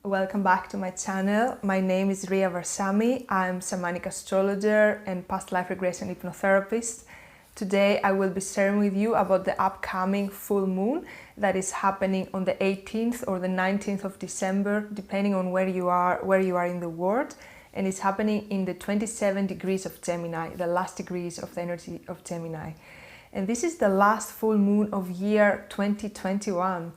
Welcome back to my channel. My name is Ria Varsami. I'm Shamanic Astrologer and Past Life Regression Hypnotherapist. Today I will be sharing with you about the upcoming full moon that is happening on the 18th or the 19th of December, depending on where you are in the world. And it's happening in the 27 degrees of Gemini, the last degrees of the energy of Gemini. And this is the last full moon of year 2021.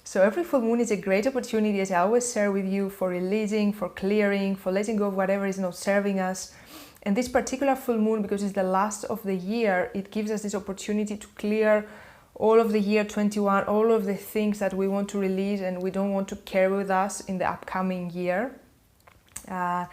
So every full moon is a great opportunity, as I always share with you, for releasing, for clearing, for letting go of whatever is not serving us. And this particular full moon, because it's the last of the year, it gives us this opportunity to clear all of the year 21, all of the things that we want to release and we don't want to carry with us in the upcoming year. And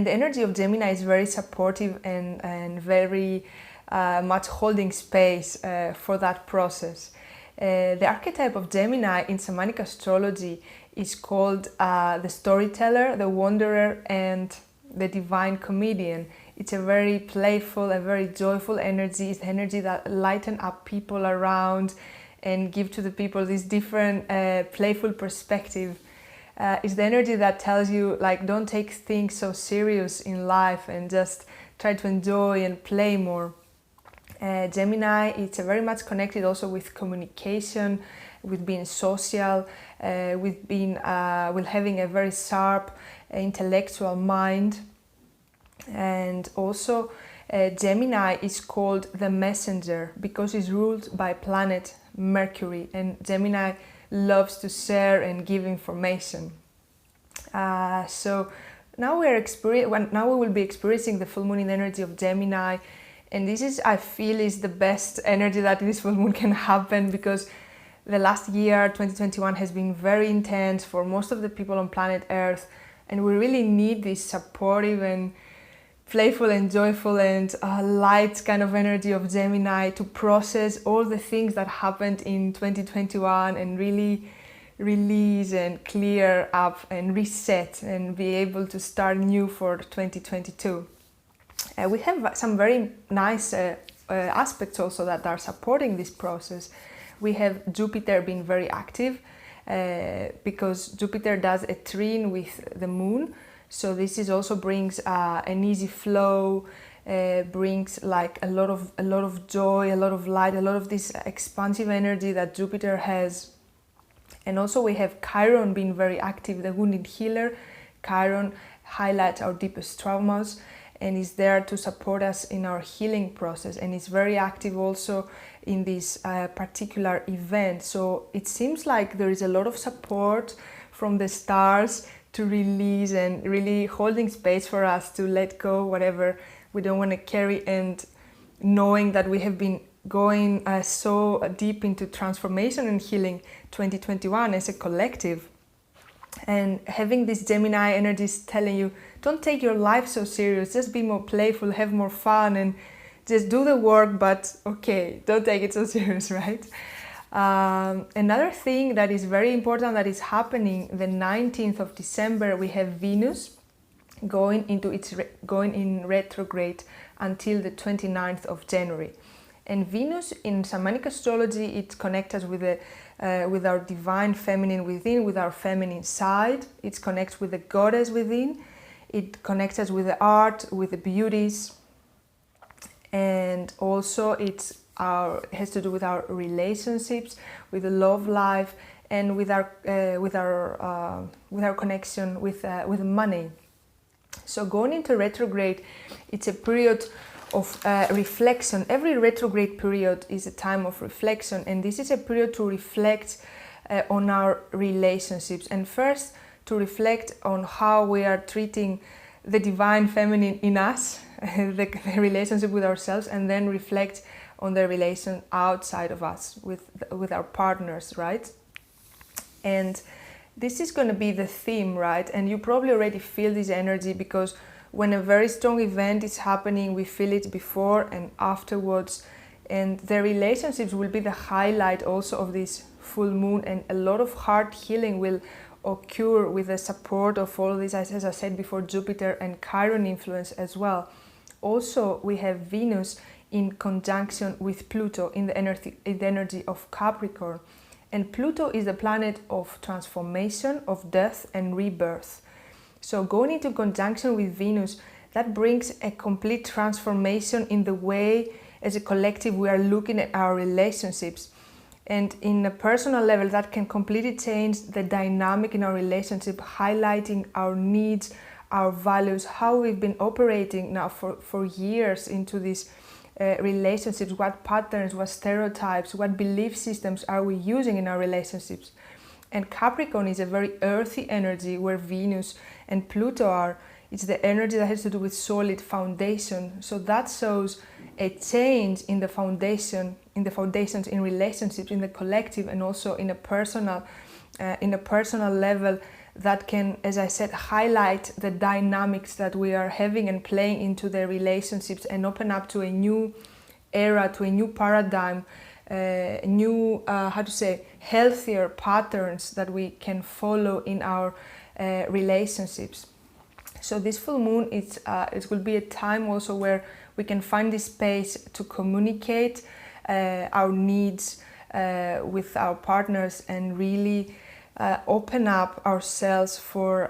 the energy of Gemini is very supportive and very much holding space for that process. The archetype of Gemini in Shamanic Astrology is called the storyteller, the wanderer, and the divine comedian. It's a very playful, a very joyful energy. It's the energy that lighten up people around and give to the people this different playful perspective. It's the energy that tells you, like, don't take things so serious in life and just try to enjoy and play more. Gemini, it's very much connected also with communication, with being social, with having a very sharp intellectual mind. And also Gemini is called the messenger because it's ruled by planet Mercury, and Gemini loves to share and give information. So now we will be experiencing the full moon in the energy of Gemini. And this is, I feel, is the best energy that this full moon can happen, because the last year, 2021, has been very intense for most of the people on planet Earth. And we really need this supportive and playful and joyful and light kind of energy of Gemini to process all the things that happened in 2021 and really release and clear up and reset and be able to start new for 2022. We have some very nice aspects also that are supporting this process. We have Jupiter being very active because Jupiter does a trine with the moon. So this is also brings an easy flow, brings like a lot of joy, a lot of light, a lot of this expansive energy that Jupiter has. And also we have Chiron being very active, the wounded healer. Chiron highlights our deepest traumas and is there to support us in our healing process, and is very active also in this particular event. So it seems like there is a lot of support from the stars to release and really holding space for us to let go whatever we don't want to carry, and knowing that we have been going so deep into transformation and healing 2021 as a collective. And having this Gemini energy is telling you, don't take your life so serious, just be more playful, have more fun, and just do the work, but okay, don't take it so serious, right? Another thing that is very important that is happening the 19th of December, we have Venus going in retrograde until the 29th of January. And Venus in Shamanic Astrology, it connects us with our divine feminine within, with our feminine side. It connects with the goddess within. It connects us with the art, with the beauties, and also it has to do with our relationships, with the love life, and with our connection with money. So going into retrograde, it's a period of reflection. Every retrograde period is a time of reflection, and this is a period to reflect on our relationships, and first to reflect on how we are treating the divine feminine in us, the relationship with ourselves, and then reflect on the relation outside of us with our partners, right? And this is going to be the theme, right? And you probably already feel this energy, because when a very strong event is happening, we feel it before and afterwards, and the relationships will be the highlight also of this full moon, and a lot of heart healing will occur with the support of all this, as I said before, Jupiter and Chiron influence as well. Also, we have Venus in conjunction with Pluto in the energy of Capricorn, And Pluto is the planet of transformation, of death and rebirth. So going into conjunction with Venus, that brings a complete transformation in the way as a collective we are looking at our relationships. And in a personal level, that can completely change the dynamic in our relationship, highlighting our needs, our values, how we've been operating now for years into these relationships, what patterns, what stereotypes, what belief systems are we using in our relationships. And Capricorn is a very earthy energy where Venus and Pluto are. It's the energy that has to do with solid foundation. So that shows a change in the foundation, in the foundations in relationships, in the collective, and also in a personal level that can, as I said, highlight the dynamics that we are having and playing into the relationships and open up to a new era, to a new paradigm, new, healthier patterns that we can follow in our relationships. So this full moon, it will be a time also where we can find this space to communicate our needs with our partners and really open up ourselves for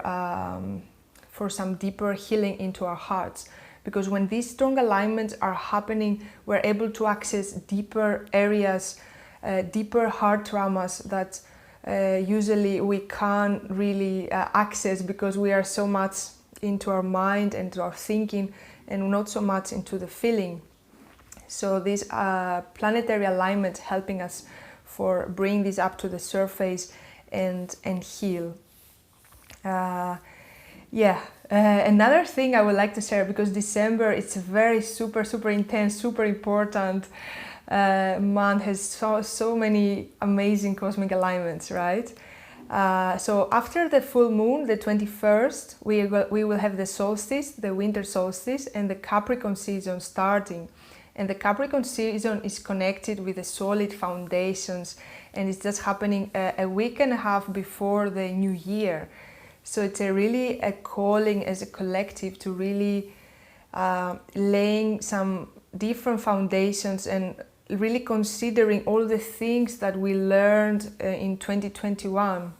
some deeper healing into our hearts. Because when these strong alignments are happening, we're able to access deeper areas, deeper heart traumas that usually we can't really access because we are so much into our mind and to our thinking and not so much into the feeling. So these planetary alignments helping us for bring this up to the surface and heal. Another thing I would like to share, because December, it's a very super intense, super important month, has so many amazing cosmic alignments, right? So after the full moon, the 21st, we will have the solstice, the winter solstice, and the Capricorn season starting. And the Capricorn season is connected with the solid foundations, and it's just happening a week and a half before the new year. So it's really a calling as a collective to really laying some different foundations and really considering all the things that we learned in 2021.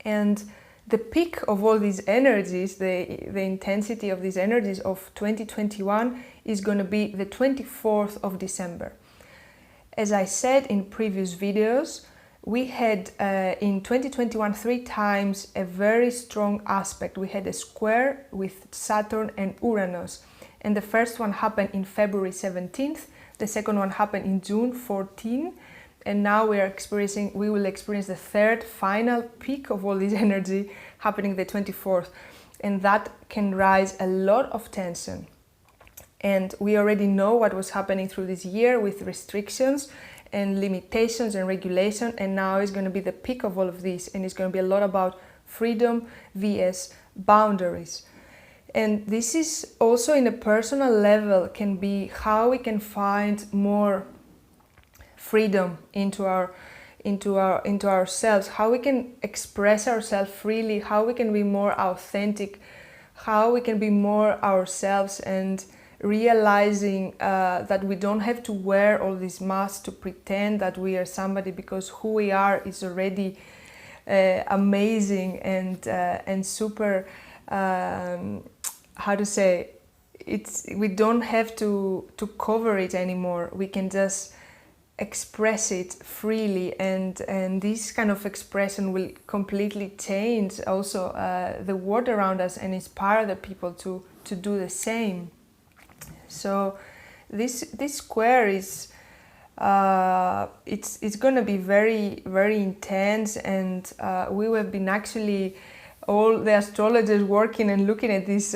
And the peak of all these energies, the intensity of these energies of 2021 is going to be the 24th of December. As I said in previous videos, we had in 2021 3 times a very strong aspect. We had a square with Saturn and Uranus. And the first one happened in February 17th. The second one happened in June 14th. And now we will experience the third final peak of all this energy happening the 24th. And that can rise a lot of tension. And we already know what was happening through this year with restrictions and limitations and regulation. And now it's going to be the peak of all of this. And it's going to be a lot about freedom vs boundaries. And this is also in a personal level can be how we can find more freedom into ourselves, how we can express ourselves freely, how we can be more authentic, how we can be more ourselves, and realizing that we don't have to wear all these masks to pretend that we are somebody, because who we are is already amazing and super. We don't have to cover it anymore. We can just express it freely, and this kind of expression will completely change also the world around us and inspire the people to do the same. So this square is it's going to be very, very intense, and we have been actually all the astrologers working and looking at these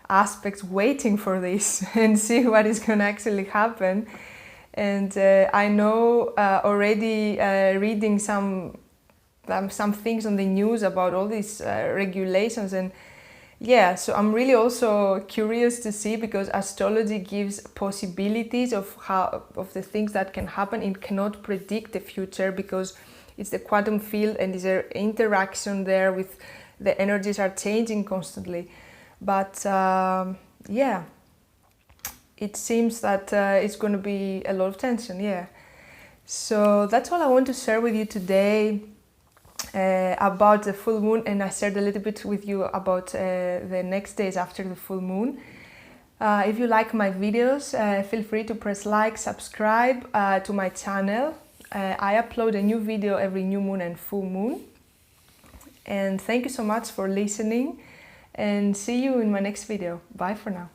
aspects, waiting for this and see what is going to actually happen. And I know already reading some things on the news about all these regulations, and yeah, so I'm really also curious to see, because astrology gives possibilities of the things that can happen. It cannot predict the future because it's the quantum field and there's an interaction there with the energies are changing constantly. But it seems that it's going to be a lot of tension, yeah. So that's all I want to share with you today about the full moon, and I shared a little bit with you about the next days after the full moon. If you like my videos, feel free to press like, subscribe to my channel. I upload a new video every new moon and full moon. And thank you so much for listening, and see you in my next video. Bye for now.